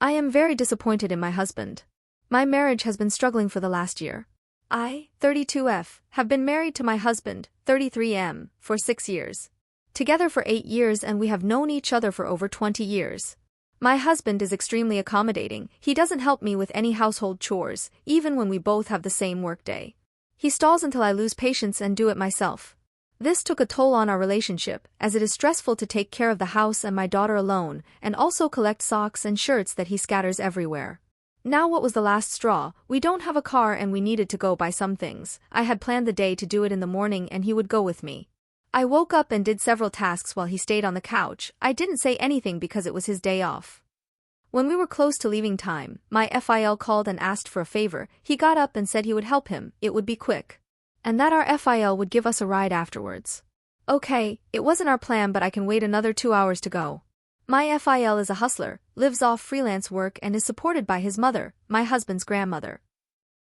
I am very disappointed in my husband. My marriage has been struggling for the last year. I, 32F, have been married to my husband, 33M, for 6 years. Together for 8 years, and we have known each other for over 20 years. My husband is extremely accommodating. He doesn't help me with any household chores, even when we both have the same workday. He stalls until I lose patience and do it myself. This took a toll on our relationship, as it is stressful to take care of the house and my daughter alone, and also collect socks and shirts that he scatters everywhere. Now what was the last straw? We don't have a car and we needed to go buy some things. I had planned the day to do it in the morning and he would go with me. I woke up and did several tasks while he stayed on the couch. I didn't say anything because it was his day off. When we were close to leaving time, my FIL called and asked for a favor. He got up and said he would help him, it would be quick. And that our FIL would give us a ride afterwards. Okay, it wasn't our plan, but I can wait another 2 hours to go. My FIL is a hustler, lives off freelance work and is supported by his mother, my husband's grandmother.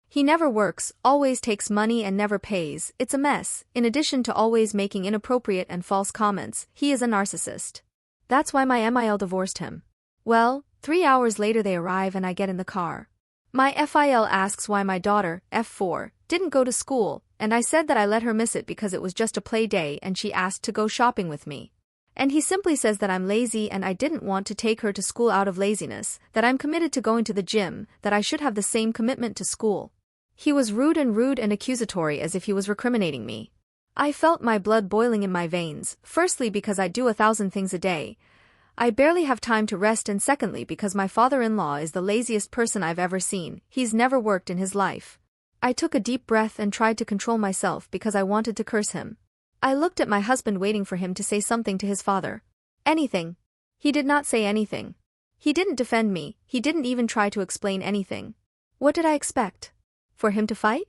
He never works, always takes money and never pays. It's a mess. In addition to always making inappropriate and false comments, he is a narcissist. That's why my MIL divorced him. Well, 3 hours later they arrive and I get in the car. My FIL asks why my daughter, F4, didn't go to school, and I said that I let her miss it because it was just a play day and she asked to go shopping with me. And he simply says that I'm lazy and I didn't want to take her to school out of laziness, that I'm committed to going to the gym, that I should have the same commitment to school. He was rude and accusatory, as if he was recriminating me. I felt my blood boiling in my veins, firstly because I do 1,000 things a day. I barely have time to rest, and secondly because my father-in-law is the laziest person I've ever seen. He's never worked in his life. I took a deep breath and tried to control myself because I wanted to curse him. I looked at my husband, waiting for him to say something to his father. Anything. He did not say anything. He didn't defend me, he didn't even try to explain anything. What did I expect? For him to fight?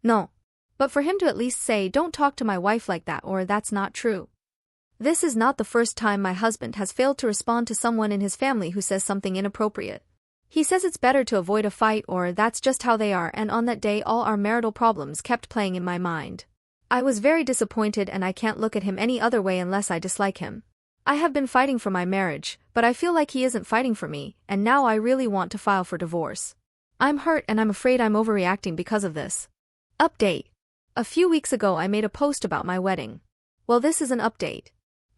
No. But for him to at least say, "Don't talk to my wife like that," or "That's not true." This is not the first time my husband has failed to respond to someone in his family who says something inappropriate. He says it's better to avoid a fight, or "That's just how they are," and on that day all our marital problems kept playing in my mind. I was very disappointed, and I can't look at him any other way unless I dislike him. I have been fighting for my marriage, but I feel like he isn't fighting for me, and now I really want to file for divorce. I'm hurt and I'm afraid I'm overreacting because of this. Update. A few weeks ago I made a post about my wedding. Well, this is an update.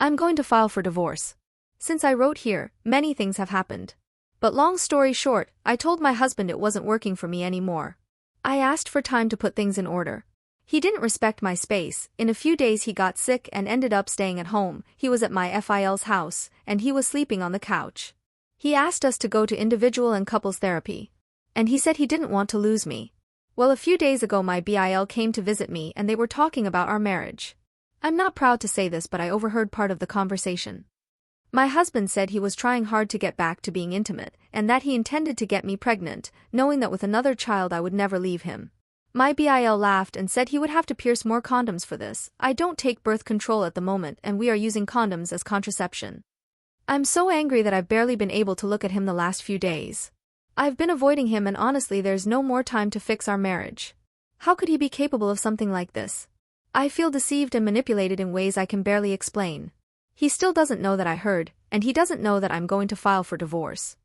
I'm going to file for divorce. Since I wrote here, many things have happened. But long story short, I told my husband it wasn't working for me anymore. I asked for time to put things in order. He didn't respect my space. In a few days he got sick and ended up staying at home. He was at my FIL's house, and he was sleeping on the couch. He asked us to go to individual and couples therapy. And he said he didn't want to lose me. Well, a few days ago my BIL came to visit me and they were talking about our marriage. I'm not proud to say this, but I overheard part of the conversation. My husband said he was trying hard to get back to being intimate, and that he intended to get me pregnant, knowing that with another child I would never leave him. My BIL laughed and said he would have to pierce more condoms for this. I don't take birth control at the moment and we are using condoms as contraception. I'm so angry that I've barely been able to look at him the last few days. I've been avoiding him, and honestly there's no more time to fix our marriage. How could he be capable of something like this? I feel deceived and manipulated in ways I can barely explain. He still doesn't know that I heard, and he doesn't know that I'm going to file for divorce.